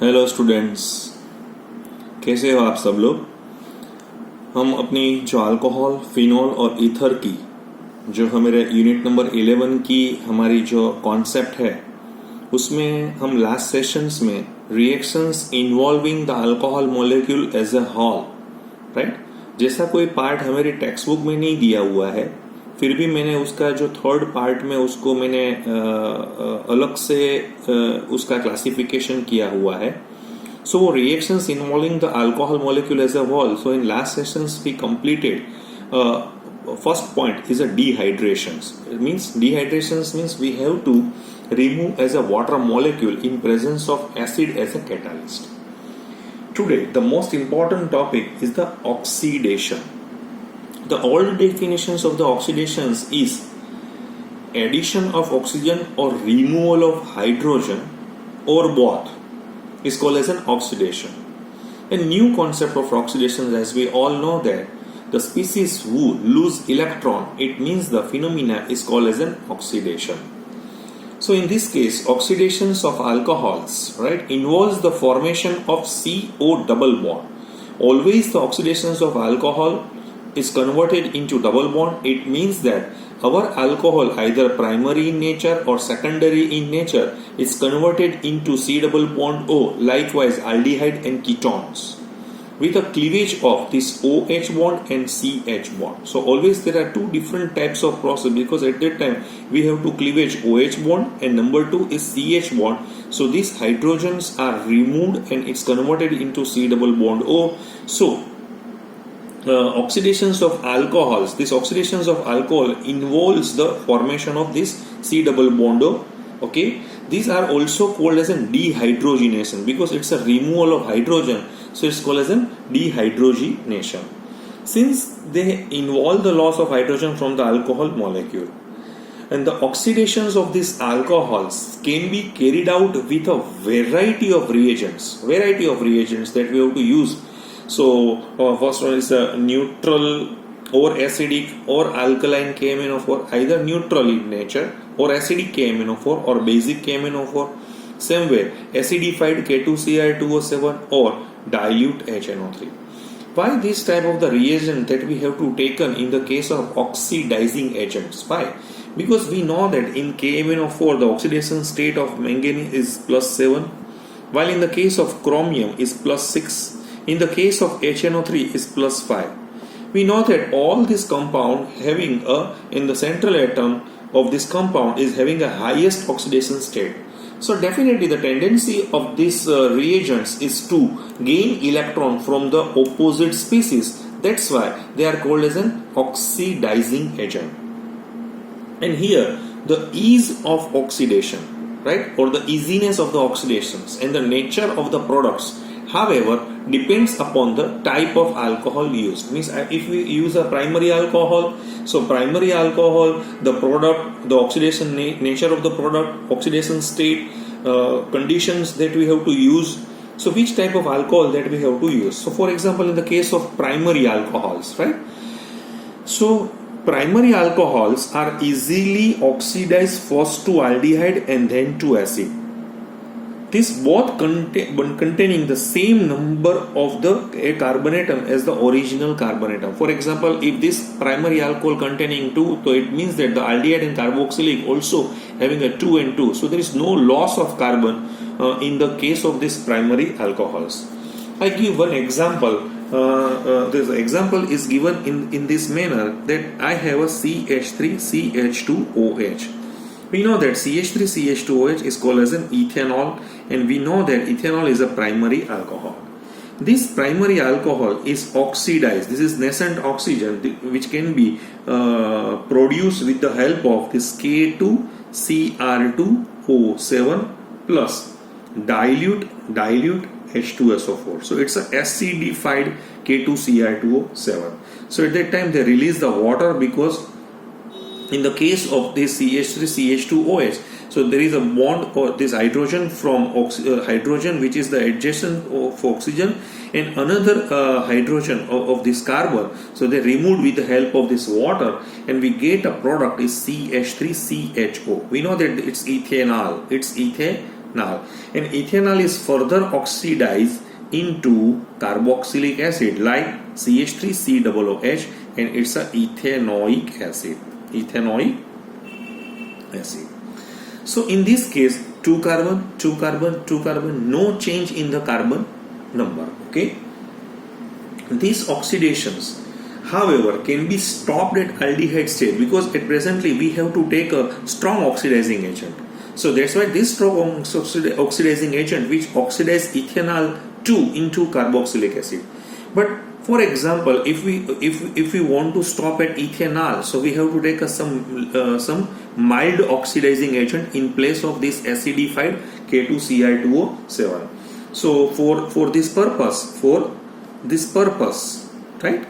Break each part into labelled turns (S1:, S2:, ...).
S1: Hello students, कैसे हो आप सब लोग। हम अपनी जो अल्कोहल, फिनॉल और ईथर की जो हमारे यूनिट नंबर 11 की हमारी जो कॉन्सेप्ट है उसमें हम लास्ट सेशंस में reactions involving the alcohol molecule as a whole, right, जैसा कोई पार्ट हमारी टेक्स्ट बुक में नहीं दिया हुआ है, फिर भी मैंने उसका जो थर्ड पार्ट में उसको मैंने अलग से उसका क्लासिफिकेशन किया हुआ है. So reactions involving the alcohol molecule as a whole. So in last sessions we completed first point is a dehydrations. It means dehydrations means we have to remove as a water molecule in presence of acid as a catalyst. Today the most important topic is the oxidation. The old definitions of the oxidations is addition of oxygen or removal of hydrogen or both is called as an oxidation. A new concept of oxidation, as we all know that the species who lose electron, it means the phenomena is called as an oxidation. So in this case, oxidations of alcohols, right, involves the formation of CO double bond. Always the oxidations of alcohol is converted into double bond. It means that our alcohol, either primary in nature or secondary in nature, is converted into C double bond O, likewise aldehyde and ketones, with a cleavage of this OH bond and CH bond. So always there are two different types of process, because at that time we have to cleavage OH bond and number 2 is CH bond. So these hydrogens are removed and it's converted into C double bond O. So oxidations of alcohols, this oxidations of alcohol involves the formation of this C double bond O. Okay, these are also called as a dehydrogenation because it's a removal of hydrogen, so it's called as a dehydrogenation. Since they involve the loss of hydrogen from the alcohol molecule, and the oxidations of these alcohols can be carried out with a variety of reagents that we have to use. So first one is a neutral or acidic or alkaline KMnO4, either neutral in nature or acidic KMnO4 or basic KMnO4. Same way, acidified K2Cr2O7 or dilute HNO3. Why this type of the reagent that we have to taken in the case of oxidizing agents? Why? Because we know that in KMnO4 the oxidation state of manganese is +7, while in the case of chromium is +6. In the case of HNO3 is +5. We know that all this compound having in the central atom of this compound is having a highest oxidation state. So definitely the tendency of these reagents is to gain electron from the opposite species. That's why they are called as an oxidizing agent. And here the ease of oxidation, right, or the easiness of the oxidations and the nature of the products, however, depends upon the type of alcohol used. Means if we use a primary alcohol, so primary alcohol, the product, the oxidation nature of the product, oxidation state, conditions that we have to use. So which type of alcohol that we have to use? So for example, in the case of primary alcohols, right? So primary alcohols are easily oxidized first to aldehyde and then to acid. This both containing the same number of the carbonatum as the original carbonatum. For example, if this primary alcohol containing 2, so it means that the aldehyde and carboxylic also having a 2 and 2. So there is no loss of carbon in the case of this primary alcohols. I give one example. This example is given in this manner, that I have a CH3CH2OH. We know that CH3CH2OH is called as an ethanol, and we know that ethanol is a primary alcohol. This primary alcohol is oxidized. This is nascent oxygen which can be produced with the help of this K2Cr2O7 plus dilute H2SO4. So it's a acidified K2Cr2O7. So at that time they release the water, because in the case of this CH3CH2OH, so there is a bond or this hydrogen from hydrogen which is the adjacent of oxygen, and another hydrogen of this carbon. So they removed with the help of this water, and we get a product is CH3CHO. We know that it's ethanol. It's ethanol. and ethanol is further oxidized into carboxylic acid like CH3COOH, and it's a ethanoic acid. So in this case, 2 carbon, 2 carbon, 2 carbon, no change in the carbon number. Okay. These oxidations, however, can be stopped at aldehyde state, because at presently we have to take a strong oxidizing agent. So that's why this strong oxidizing agent which oxidize ethanol 2 into carboxylic acid. But for example, if we want to stop at ethanol, so we have to take some mild oxidizing agent in place of this acidified K2Cl2O7. So for this purpose, right,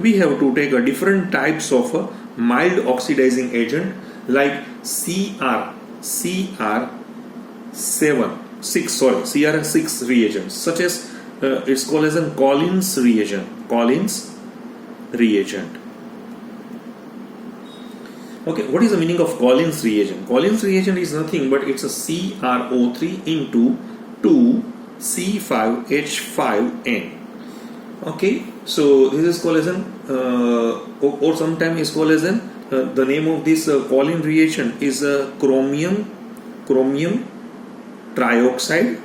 S1: we have to take a different types of a mild oxidizing agent like CR6 reagents, such as it's called as a Collins reagent. Okay, what is the meaning of Collins reagent? Collins reagent is nothing but it's a CrO3 into 2C5H5N. Okay, so this is called as an or sometimes is called as an the name of this Collins reagent is chromium trioxide,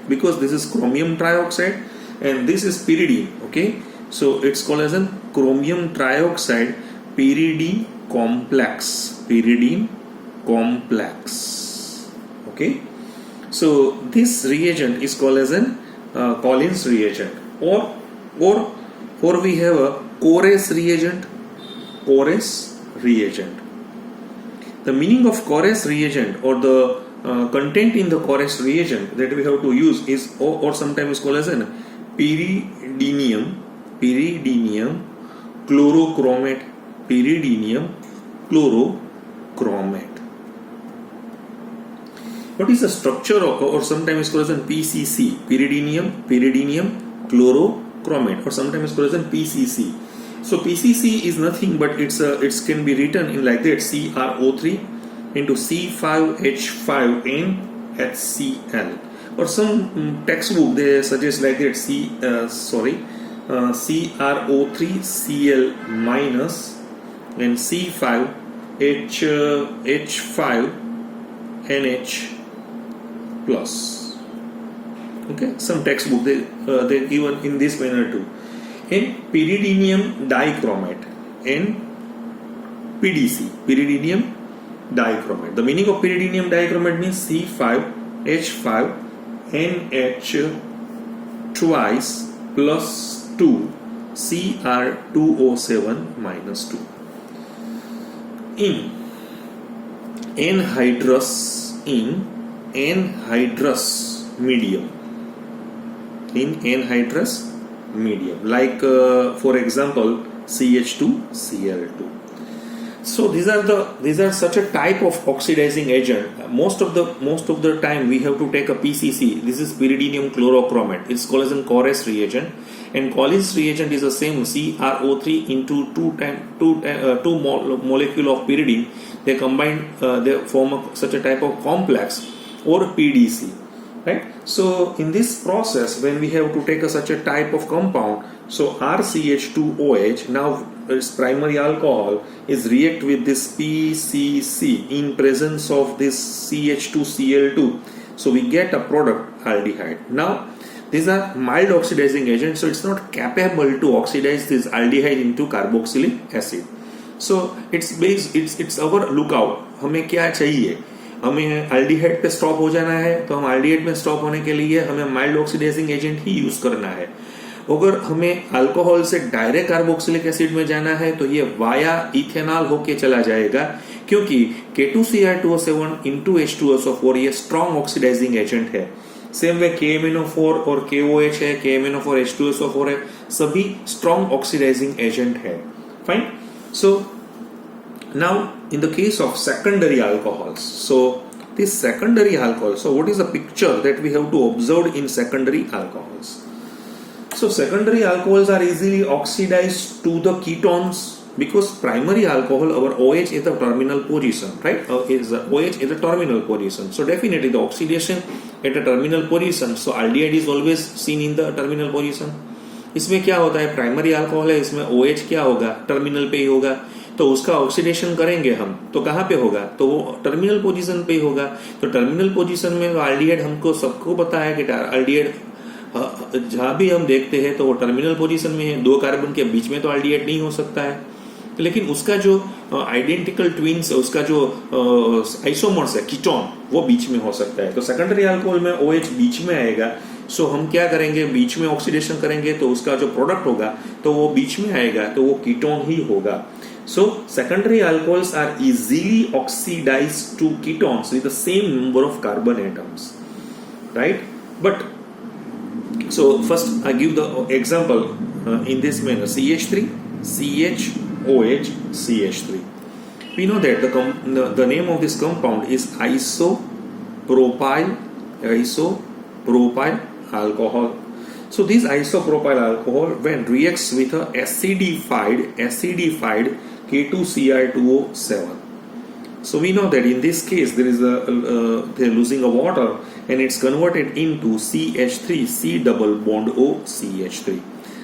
S1: because this is chromium trioxide and this is pyridine. Okay, so it's called as a chromium trioxide pyridine complex. Okay, so this reagent is called as an Collins reagent, or we have a Corres reagent. The meaning of Corres reagent, or the content in the Corres reagent that we have to use is, or sometimes called as an pyridinium chlorochromate. What is the structure of, or sometimes called as PCC, pyridinium chlorochromate, or sometimes called as PCC. So PCC is nothing but it can be written in like that: CrO3 into C5H5N HCl, or some textbook they suggest like that CrO3Cl minus and C5H5NH plus. Okay, some textbook they given in this manner too. And pyridinium dichromate and PDC, pyridinium dichromate. The meaning of pyridinium dichromate means C5H5NH twice plus 2 Cr2O7 minus 2. In anhydrous medium, like for example CH2Cl2. So these are such a type of oxidizing agent. Most of the time we have to take a PCC. This is pyridinium chlorochromate. It's called as a Corres reagent, and Collins reagent is the same, CrO3 into 2 molecule of pyridine. They combine, they form such a type of complex, or PDC, right? So in this process, when we have to take such a type of compound, so RCH2OH, now its primary alcohol, is react with this PCC in presence of this CH2Cl2. So we get a product aldehyde. Now these are mild oxidizing agents, so it's not capable to oxidize this aldehyde into carboxylic acid. So it's our lookout. हमें क्या चाहिए? हमें aldehyde पे stop हो जाना है, तो हम एल्डिहाइड में स्टॉप होने के लिए हमें माइल्ड ऑक्सीडाइजिंग एजेंट ही यूज करना है. अगर हमें अल्कोहल से डायरेक्ट कार्बोक्सिलिक एसिड में जाना है तो ये वाया इथेनॉल होके चला जाएगा, क्योंकि K2Cr2O7 into H2SO4 ये स्ट्रॉन्ग ऑक्सीडाइजिंग एजेंट है. सेम वे KMnO4 और KOH है, KMnO4 H2SO4 है, सभी स्ट्रॉन्ग ऑक्सीडाइजिंग एजेंट है. Fine. So now in the case of secondary alcohols, so this secondary alcohol, so what is the picture that we have to observe in secondary alcohols? So secondary alcohols are easily oxidized to the ketones because primary alcohol, our OH is the terminal position, right? OH is the terminal position. So definitely the oxidation at a terminal position. So aldehyde is always seen in the terminal position. इसमें क्या होता है, primary alcohol है, इसमें OH क्या होगा, terminal पे ही होगा. तो उसका ऑक्सीडेशन करेंगे हम तो कहाँ पे होगा, तो वो टर्मिनल पोजीशन पे ही होगा. तो टर्मिनल पोजीशन में अल्डिहाइड हमको सबको पता है कि अल्डिहाइड जहां भी हम देखते हैं तो वो टर्मिनल पोजीशन में है. दो कार्बन के बीच में तो अल्डिहाइड नहीं हो सकता है, लेकिन उसका जो आइडेंटिकल ट्विन्स है, उसका जो आइसोमर्स है कीटोन, वो बीच में हो सकता है. तो सेकेंडरी अल्कोहल में OH बीच में आएगा. सो हम क्या करेंगे, बीच में ऑक्सीडेशन करेंगे तो उसका जो प्रोडक्ट होगा तो वो बीच में आएगा, तो वो कीटोन ही होगा. So secondary alcohols are easily oxidized to ketones with the same number of carbon atoms, right? But so first I give the example in this manner: CH3, CHOH, CH3. We know that the name of this compound is isopropyl alcohol. So this isopropyl alcohol, when reacts with a acidified K2Cr2O7. So we know that in this case there is they're losing a water and it's converted into CH3, C double bond O CH3.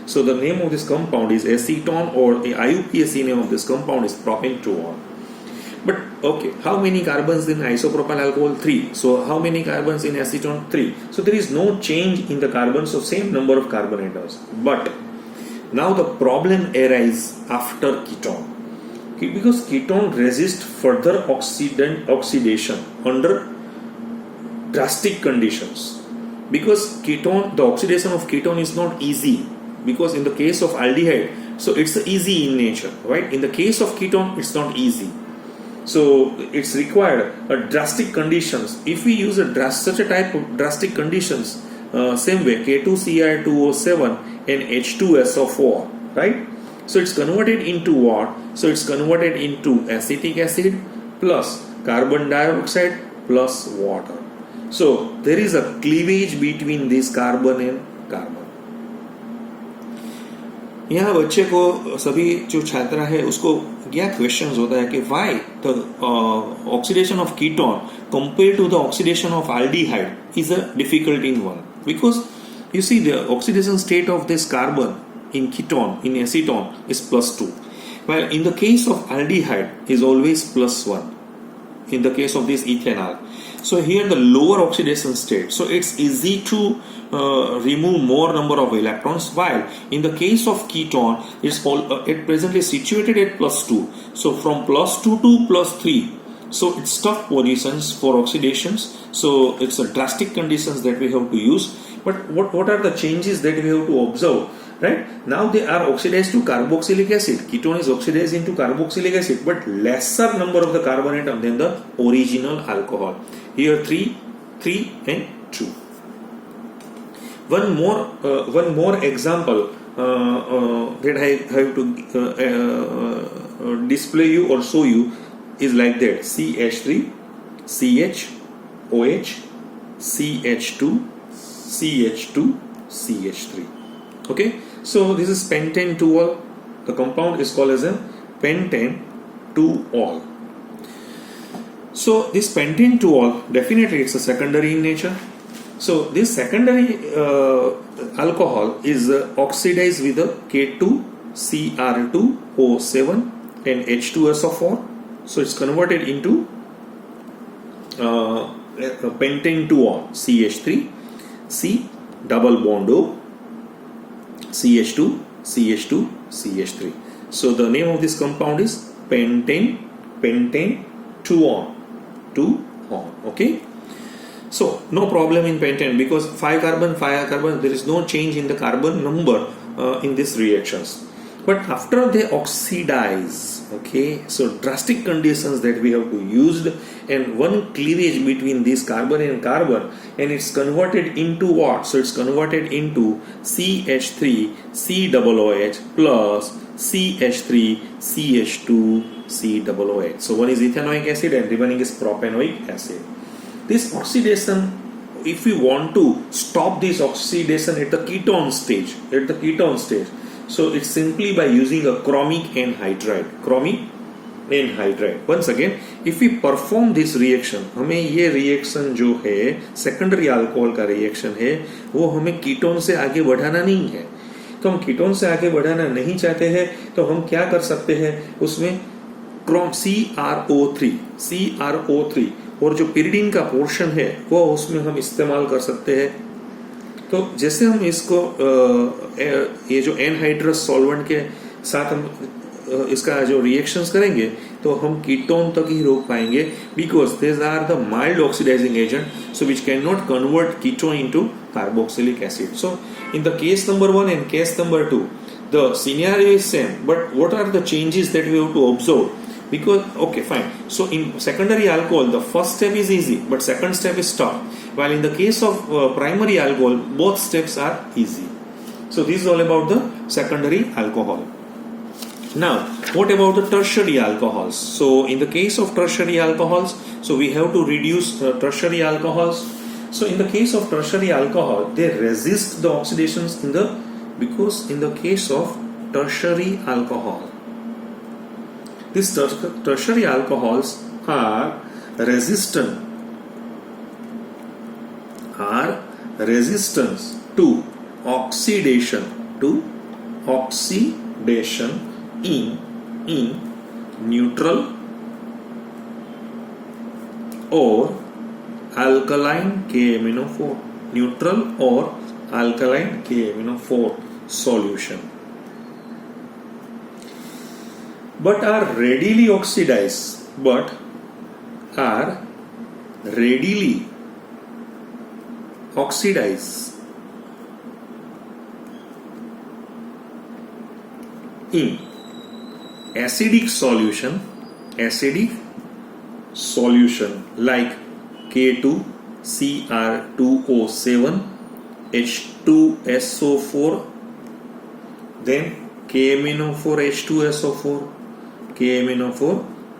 S1: So the name of this compound is acetone, or the IUPAC name of this compound is propanediol. But okay, how many carbons in isopropyl alcohol? 3. So how many carbons in acetone? 3. So there is no change in the carbons, so same number of carbon atoms. But now the problem arises after ketone, because ketone resists further oxidation under drastic conditions. Because ketone, the oxidation of ketone is not easy, because in the case of aldehyde, so it's easy in nature, right? In the case of ketone, it's not easy. So it's required drastic conditions. If we use such a type of drastic conditions, same way K2Cr2O7 and H2SO4, right? So it's converted into what? So it's converted into acetic acid plus carbon dioxide plus water. So there is a cleavage between this carbon and carbon. यहाँ बच्चे को, सभी जो छात्र है उसको क्या question होता है कि why the oxidation of ketone compare to the oxidation of aldehyde is a difficult in one, because you see the oxidation state of this carbon in ketone, in acetone, is +2, while in the case of aldehyde is always +1 in the case of this ethanol. So here the lower oxidation state, so it's easy to remove more number of electrons, while in the case of ketone it's it presently situated at +2. So from +2 to +3, so it's tough positions for oxidations. So it's a drastic conditions that we have to use. But what are the changes that we have to observe? Right now they are oxidized to carboxylic acid. Ketone is oxidized into carboxylic acid, but lesser number of the carbon atom than the original alcohol. Here 3 and 2. One more example that I have to display you or show you is like that: CH3, CHOH, CH2, CH2, CH3. Okay, so this is pentane-2-ol. The compound is called as a pentane-2-ol. So this pentane-2-ol, definitely it's a secondary in nature. So this secondary alcohol is oxidized with a K2Cr2O7 and H2SO4. So it's converted into pentane-2-ol, CH3, C double bond O, CH2, CH2, CH3. So the name of this compound is pentane-2-ol. Okay. So no problem in pentane, because 5 carbon, there is no change in the carbon number in these reactions. But after they oxidize, okay, so drastic conditions that we have to use, and one cleavage between this carbon and carbon, and it's converted into what? So it's converted into CH3 COOH plus CH3 CH2 COOH. So one is ethanoic acid and remaining is propanoic acid. This oxidation, if we want to stop this oxidation at the ketone stage, So it's simply by using a chromic anhydride. Chromic anhydride. Once again, if we perform this reaction, हमें ये reaction जो है secondary alcohol का reaction है, वो हमें ketone से आगे बढ़ाना नहीं है. तो हम कीटोन से आगे बढ़ाना नहीं चाहते हैं, तो हम क्या कर सकते हैं, उसमें CrO3 और जो pyridine का पोर्शन है वो उसमें हम इस्तेमाल कर सकते हैं. तो जैसे हम इसको ये जो एनहाइड्रस सॉल्वेंट के साथ हम इसका जो रिएक्शंस करेंगे तो हम कीटोन तक ही रोक पाएंगे, because this are the mild oxidizing agent, so which can not convert ketone into carboxylic acid. So in the case number 1 and case number 2 the scenario is same, but what are the changes that we have to observe? Because okay, fine, so in secondary alcohol the first step is easy but second step is tough, while in the case of primary alcohol both steps are easy. So this is all about the secondary alcohol. Now what about the tertiary alcohols? So in the case of tertiary alcohols, so we have to reduce tertiary alcohols. So in the case of tertiary alcohol, they resist the oxidations because in the case of tertiary alcohol, these tertiary alcohols are resistant to oxidation in neutral or alkaline KMnO4, neutral or alkaline KMnO4 solution, but are readily oxidized in acidic solution like K2Cr2O7 H2SO4, then KMnO4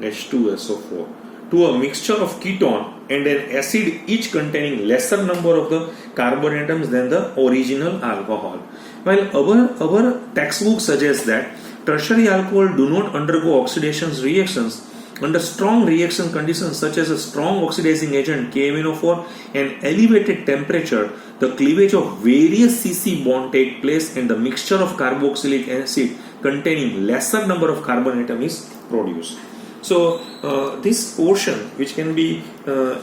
S1: H2SO4 to a mixture of ketone and an acid, each containing lesser number of the carbon atoms than the original alcohol. While our textbook suggests that tertiary alcohol do not undergo oxidation reactions under strong reaction conditions such as a strong oxidizing agent KMnO4 and elevated temperature, the cleavage of various CC bond take place and the mixture of carboxylic acid containing lesser number of carbon atom is produced. So this portion, which can be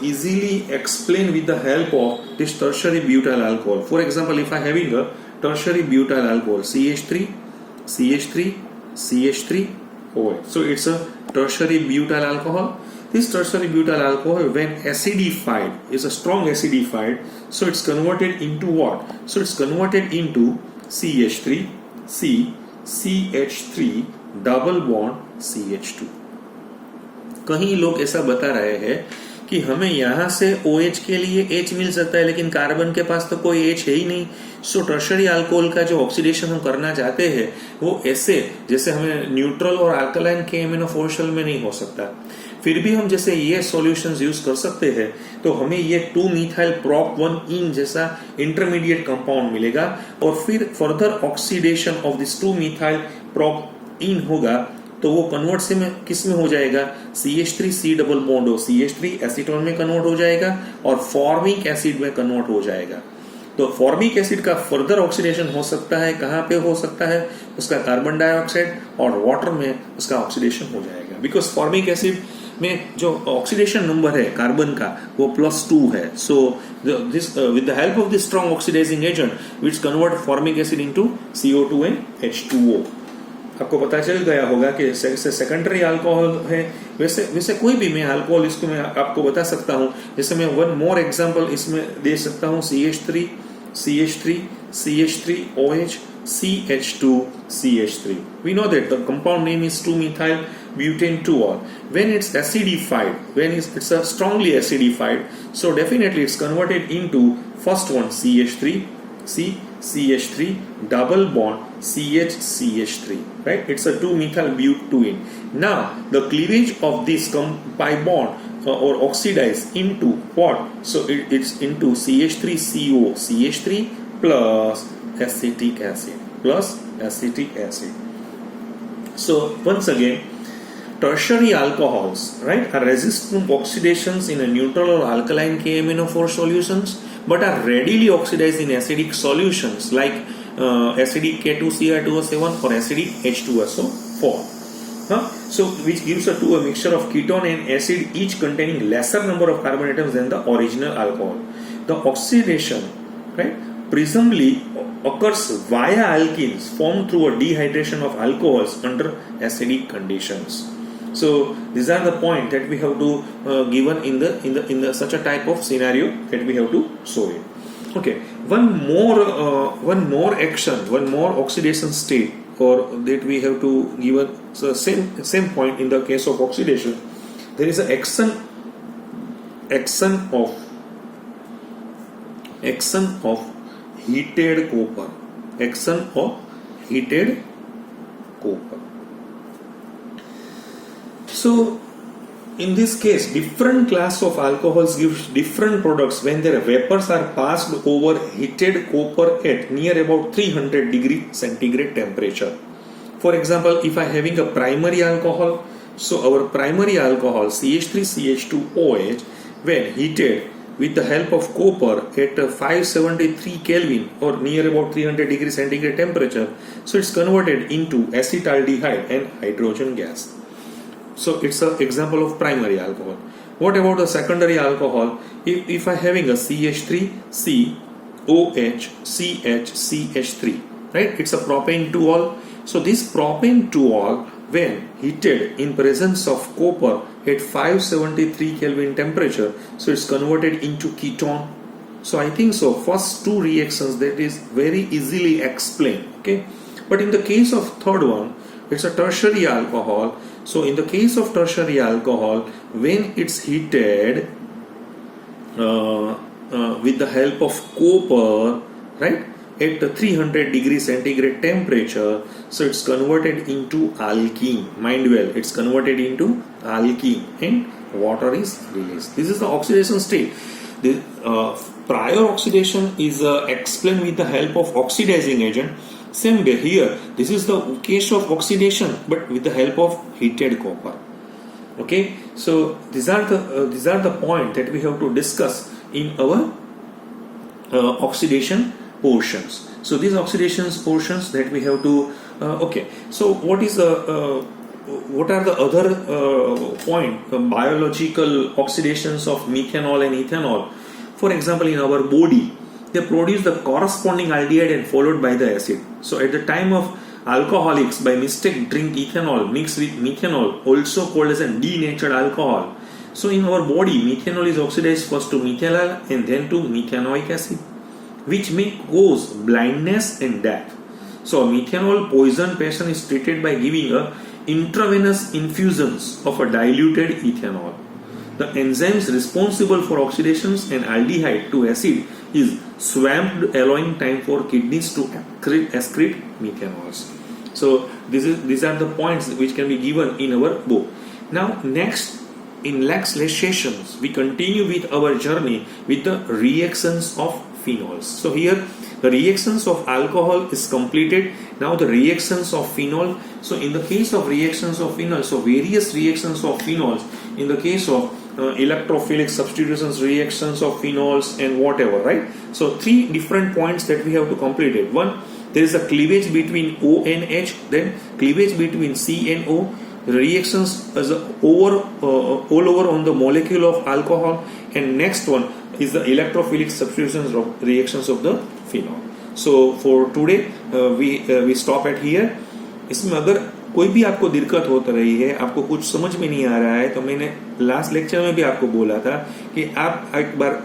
S1: easily explained with the help of this tertiary butyl alcohol. For example, if I having a tertiary butyl alcohol CH3OH, so it's a tertiary butyl alcohol. This tertiary butyl alcohol, when acidified, is a strong acidified, so it's converted into what? So it's converted into CH3 double bond CH2. कहीं लोग ऐसा बता रहे हैं कि हमें यहाँ से OH के लिए H मिल सकता है, लेकिन कार्बन के पास तो कोई H है ही नहीं. सो टर्शरी अल्कोहल का जो ऑक्सीडेशन हम करना चाहते हैं वो ऐसे जैसे हमें न्यूट्रल और अल्कलाइन KMnO4 में नहीं हो सकता. फिर भी हम जैसे ये सॉल्यूशंस यूज कर सकते हैं तो हमें ये 2-methyl prop 1-ene जैसा इंटरमीडिएट कंपाउंड मिलेगा, और फिर further oxidation of this 2-methyl prop 1-ene होगा तो वो कन्वर्ट से में किस में हो जाएगा, CH3C डबल बॉन्ड हो CH3 एसीटोन में कन्वर्ट हो जाएगा और फॉर्मिक एसिड में कन्वर्ट हो जाएगा. तो फॉर्मिक एसिड का फर्दर ऑक्सीडेशन हो सकता है, कहाँ पे हो सकता है, उसका कार्बन डाइऑक्साइड और वाटर में उसका ऑक्सीडेशन हो जाएगा, बिकॉज फॉर्मिक एसिड में जो ऑक्सीडेशन नंबर है कार्बन का वो +2 है. So this with the help of this strong oxidizing agent which convert formic acid into CO2 and H2O. आपको पता चल गया होगा कि सेकेंडरी अल्कोहल है. वैसे कोई भी मैं अल्कोहल इसको मैं आपको बता सकता हूँ. जैसे मैं वन मोर एग्जांपल इसमें दे सकता हूँ, CH3OH CH2CH3. We know that the compound name is 2-methyl butane 2-ol. When it's acidified, when it's a strongly acidified, so definitely it's converted into first one CH3 double bond CH3, right? It's a 2-methyl butane. Now the cleavage of this pi bond or oxidize into what? So it's into CH3CO CH3 plus acetic acid plus acetic acid. So once again, tertiary alcohols, right, are resistant to oxidations in a neutral or alkaline KMnO4 solutions, but are readily oxidized in acidic solutions like acidic K2Cr2O7 or acidic H2SO4. So which gives us to a mixture of ketone and acid, each containing lesser number of carbon atoms than the original alcohol. The oxidation, right, presumably occurs via alkenes formed through a dehydration of alcohols under acidic conditions. So these are the point that we have to given in the such a type of scenario that we have to show it. Okay, one more action, one more oxidation state, or that we have to give so same point in the case of oxidation. There is an action of heated copper. Action of heated copper. So in this case, different class of alcohols give different products when their vapors are passed over heated copper at near about 300 degree centigrade temperature. For example, if I am having a primary alcohol, so our primary alcohol CH3CH2OH, when heated with the help of copper at 573 Kelvin or near about 300 degree centigrade temperature, so it's converted into acetaldehyde and hydrogen gas. So it's an example of primary alcohol. What about the secondary alcohol? If I am having a CH3COHCHCH3, right? It's a propane 2-ol. So this propane 2-ol, when heated in presence of copper at 573 Kelvin temperature, so it's converted into ketone. So I think so first two reactions that is very easily explained. Okay, but in the case of third one, it's a tertiary alcohol. So in the case of tertiary alcohol, when it's heated with the help of copper, right, at 300 degree centigrade temperature, so it's converted into alkene. Mind well, it's converted into alkene and water is released. This is the oxidation state. The prior oxidation is explained with the help of oxidizing agent. Same way here, this is the case of oxidation but with the help of heated copper. Okay, so these are the point that we have to discuss in our oxidation portions. So these oxidation portions that we have to okay. So what are the other biological oxidations of methanol and ethanol? For example, in our body, they produce the corresponding aldehyde and followed by the acid. So at the time of alcoholics by mistake drink ethanol mixed with methanol, also called as a denatured alcohol. So in our body, methanol is oxidized first to methanol and then to methanoic acid, which may cause blindness and death. So a methanol poison patient is treated by giving a intravenous infusions of a diluted ethanol. The enzymes responsible for oxidations and aldehyde to acid is swamped, allowing time for kidneys to excrete methanols. So these are the points which can be given in our book. Now next sessions we continue with our journey with the reactions of phenols. So here the reactions of alcohol is completed. Now the reactions of phenol. So in the case of reactions of phenol, so various reactions of phenols in the case of electrophilic substitutions, reactions of phenols and whatever, right? So three different points that we have to complete it. One, there is a cleavage between O and H, then cleavage between C and O. The reactions as all over on the molecule of alcohol, and next one is the electrophilic substitutions of reactions of the phenol. So for today we stop at here. इसमें अगर कोई भी आपको दिक्कत होती रही है, आपको कुछ समझ में नहीं आ रहा है, तो मैंने लास्ट लेक्चर में भी आपको बोला था कि आप एक बार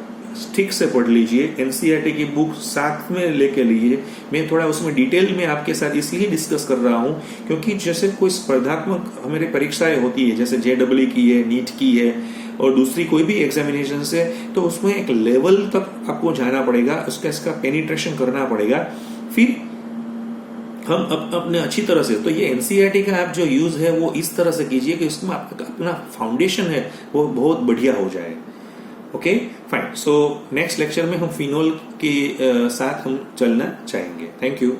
S1: ठीक से पढ़ लीजिए, एनसीईआरटी की बुक साथ में लेके लीजिए. मैं थोड़ा उसमें डिटेल में आपके साथ इसलिए डिस्कस कर रहा हूँ क्योंकि जैसे कोई स्पर्धात्मक हमारे परीक्षाएं होती है, जैसे JEE की है, नीट की है और दूसरी कोई भी एग्जामिनेशन से, तो उसमें एक लेवल तक आपको जाना पड़ेगा, इसका पेनिट्रेशन करना पड़ेगा, फिर हम अपने अच्छी तरह से. तो ये एनसीईआरटी का आप जो यूज है वो इस तरह से कीजिए कि इसमें आपका अपना फाउंडेशन है वो बहुत बढ़िया हो जाए. Okay fine. So next lecture में हम फिनोल के साथ हम चलना चाहेंगे. Thank you.